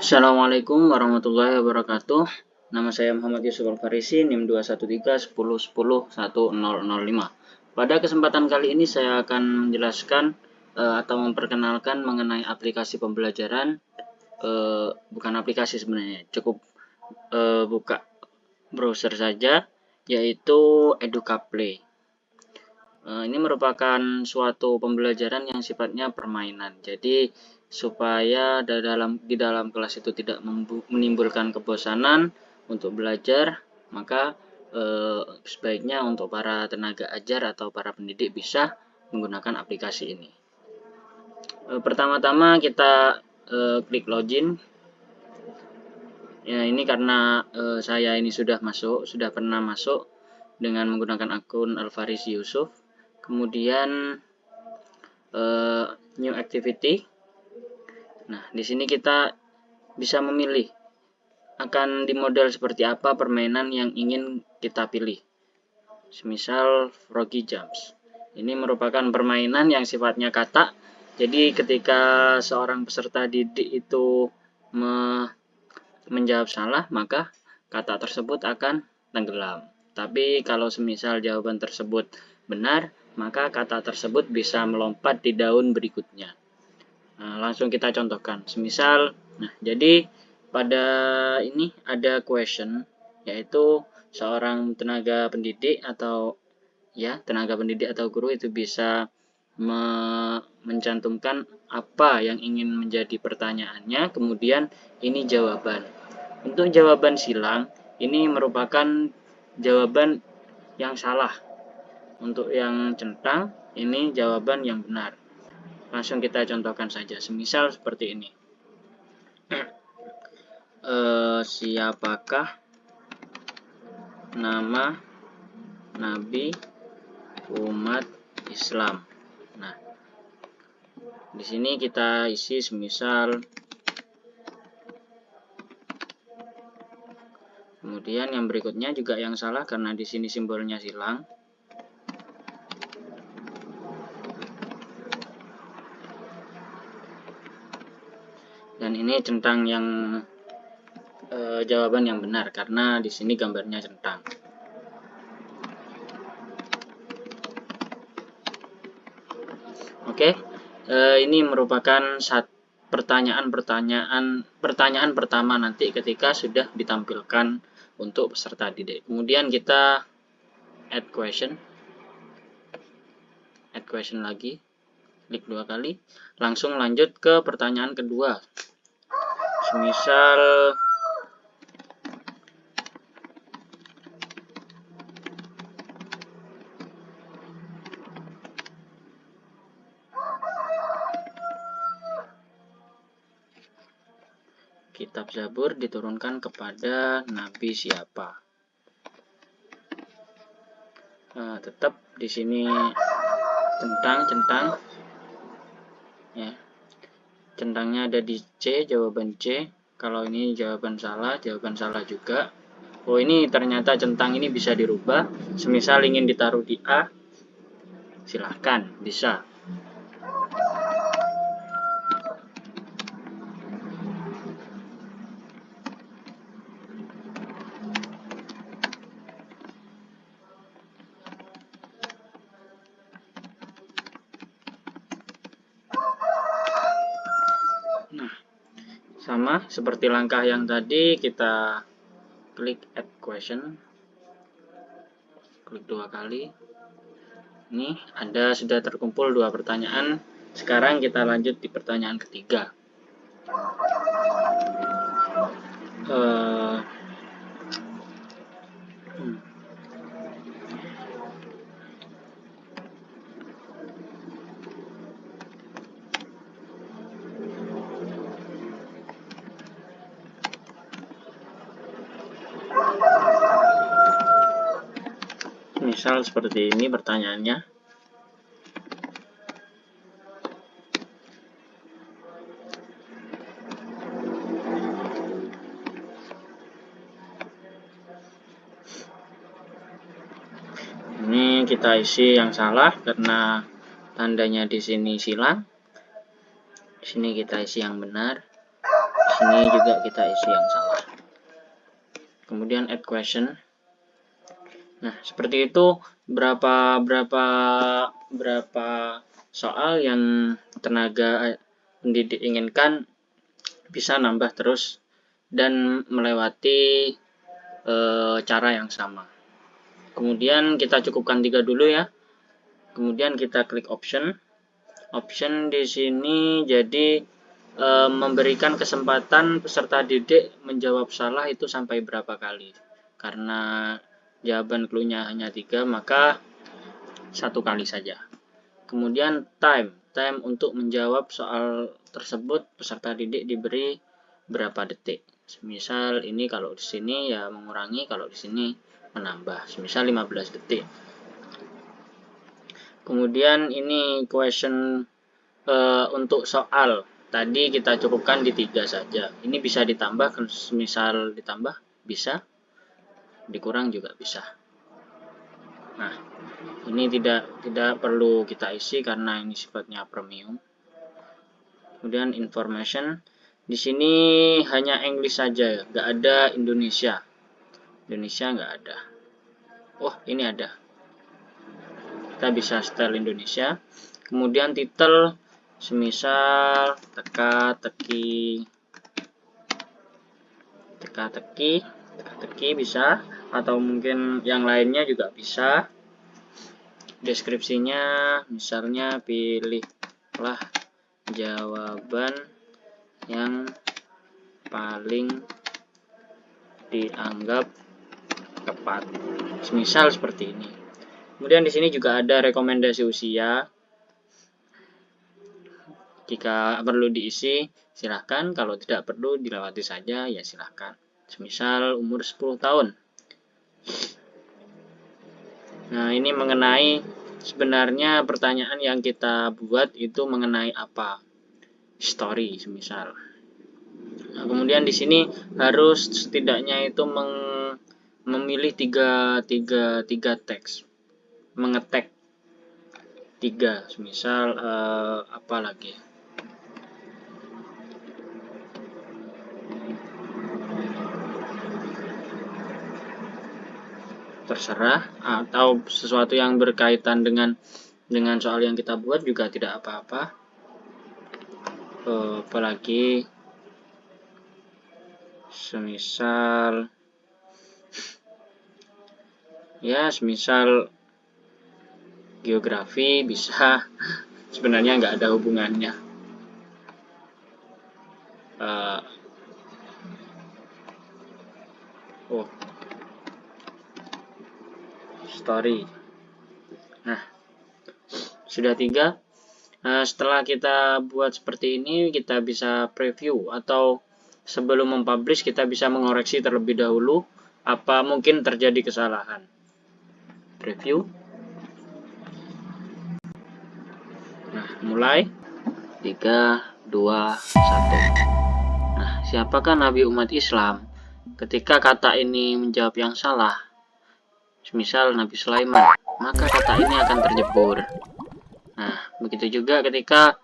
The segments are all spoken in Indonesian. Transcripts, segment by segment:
Assalamualaikum warahmatullahi wabarakatuh. Nama saya Muhammad Yusuf Al-Farisi, NIM 21310101005. Pada kesempatan kali ini saya akan menjelaskan atau memperkenalkan mengenai aplikasi pembelajaran. Bukan aplikasi sebenarnya, cukup buka browser saja, yaitu Educaplay. Ini merupakan suatu pembelajaran yang sifatnya permainan. Jadi supaya di dalam kelas itu tidak menimbulkan kebosanan untuk belajar, maka sebaiknya untuk para tenaga ajar atau para pendidik bisa menggunakan aplikasi ini. Pertama-tama kita klik login. Ya, ini karena saya ini sudah pernah masuk dengan menggunakan akun Al-Farisi Yusuf. Kemudian new activity. Nah, di sini kita bisa memilih akan di model seperti apa permainan yang ingin kita pilih. Semisal Froggy Jumps. Ini merupakan permainan yang sifatnya kata. Jadi ketika seorang peserta didik itu menjawab salah, maka kata tersebut akan tenggelam. Tapi kalau semisal jawaban tersebut benar, maka kata tersebut bisa melompat di daun berikutnya. Nah, langsung kita contohkan. Semisal, jadi pada ini ada question, yaitu seorang tenaga pendidik atau guru itu bisa mencantumkan apa yang ingin menjadi pertanyaannya, kemudian ini jawaban. Untuk jawaban silang, ini merupakan jawaban yang salah. Untuk yang centang, ini jawaban yang benar. Langsung kita contohkan saja. Semisal seperti ini. Siapakah nama Nabi umat Islam? Nah, di sini kita isi semisal. Kemudian yang berikutnya juga yang salah karena di sini simbolnya silang. Dan ini centang yang jawaban yang benar karena di sini gambarnya centang. Oke, ini merupakan pertanyaan pertama nanti ketika sudah ditampilkan untuk peserta didik. Kemudian kita add question lagi, klik 2 kali, langsung lanjut ke pertanyaan kedua. Semisal kitab Zabur diturunkan kepada Nabi siapa? Nah, tetap di sini centang ya. Centangnya ada di C, jawaban C. Kalau ini jawaban salah juga. Oh, ini ternyata centang ini bisa dirubah. Semisal ingin ditaruh di A, silahkan, bisa. Sama seperti langkah yang tadi, kita klik add question, klik 2 kali. Ini sudah terkumpul 2 pertanyaan. Sekarang kita lanjut di pertanyaan ketiga. Misal seperti ini pertanyaannya. Ini kita isi yang salah karena tandanya di sini silang. Di sini kita isi yang benar, di sini juga kita isi yang salah. Kemudian add question. Nah, seperti itu berapa soal yang tenaga pendidik inginkan bisa nambah terus dan melewati cara yang sama. Kemudian kita cukupkan 3 dulu ya. Kemudian kita klik option. Option di sini jadi memberikan kesempatan peserta didik menjawab salah itu sampai berapa kali. Karena jawaban clue-nya hanya 3, maka 1 kali saja. Kemudian time untuk menjawab soal tersebut peserta didik diberi berapa detik. Misal ini kalau di sini ya mengurangi, kalau di sini menambah. Misal 15 detik. Kemudian ini question untuk soal tadi kita cukupkan di 3 saja. Ini bisa ditambah, misal ditambah bisa, dikurang juga bisa. Nah, ini tidak perlu kita isi karena ini sifatnya premium. Kemudian information, di sini hanya English saja, nggak ada Indonesia. Indonesia nggak ada. Oh, ini ada. Kita bisa setel Indonesia. Kemudian title, semisal teka-teki bisa, atau mungkin yang lainnya juga bisa. Deskripsinya misalnya pilihlah jawaban yang paling dianggap tepat. Misal seperti ini. Kemudian di sini juga ada rekomendasi usia. Jika perlu diisi, silahkan. Kalau tidak perlu dilewati saja, ya silahkan. Misal umur 10 tahun. Nah, ini mengenai sebenarnya pertanyaan yang kita buat itu mengenai apa? Story, semisal. Nah, kemudian di sini harus setidaknya itu memilih tiga teks, mengetek 3, semisal apa lagi? Terserah, atau sesuatu yang berkaitan dengan soal yang kita buat juga tidak apa-apa. Apalagi semisal geografi bisa, sebenarnya nggak ada hubungannya. Story. Nah, sudah 3. Setelah kita buat seperti ini, kita bisa preview, atau sebelum mempublish kita bisa mengoreksi terlebih dahulu apa mungkin terjadi kesalahan. Preview. Nah, mulai 3, 2, 1. Nah, siapakah Nabi umat Islam ketika kata ini menjawab yang salah? Misal Nabi Sulaiman, maka kata ini akan terjebur. Nah, begitu juga ketika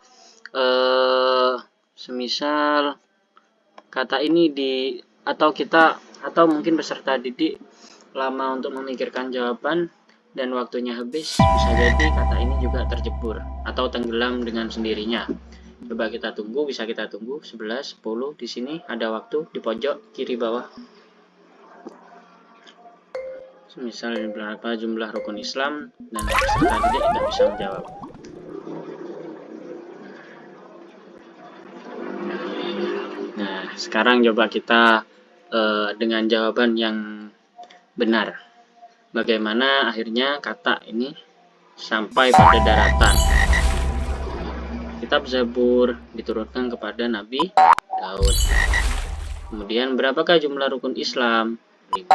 semisal kata ini atau mungkin peserta didik lama untuk memikirkan jawaban dan waktunya habis, bisa jadi kata ini juga terjebur atau tenggelam dengan sendirinya. Coba kita tunggu, bisa kita tunggu 11, 10, di sini ada waktu di pojok kiri bawah. Misalnya berapa jumlah rukun Islam dan peserta didik tidak bisa menjawab. Nah, sekarang coba kita dengan jawaban yang benar. Bagaimana akhirnya kata ini sampai pada daratan. Kitab Zabur diturunkan kepada Nabi Daud. Kemudian berapakah jumlah rukun Islam? 5.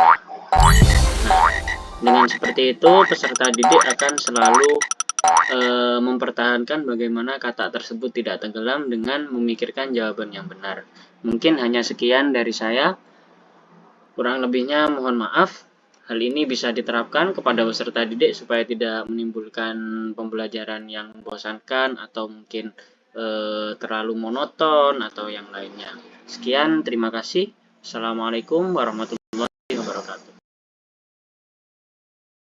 Nah, dengan seperti itu peserta didik akan selalu mempertahankan bagaimana kata tersebut tidak tenggelam dengan memikirkan jawaban yang benar. Mungkin hanya sekian dari saya. Kurang lebihnya mohon maaf. Hal ini bisa diterapkan kepada peserta didik supaya tidak menimbulkan pembelajaran yang membosankan atau mungkin terlalu monoton atau yang lainnya. Sekian, terima kasih. Assalamualaikum warahmatullahi wabarakatuh.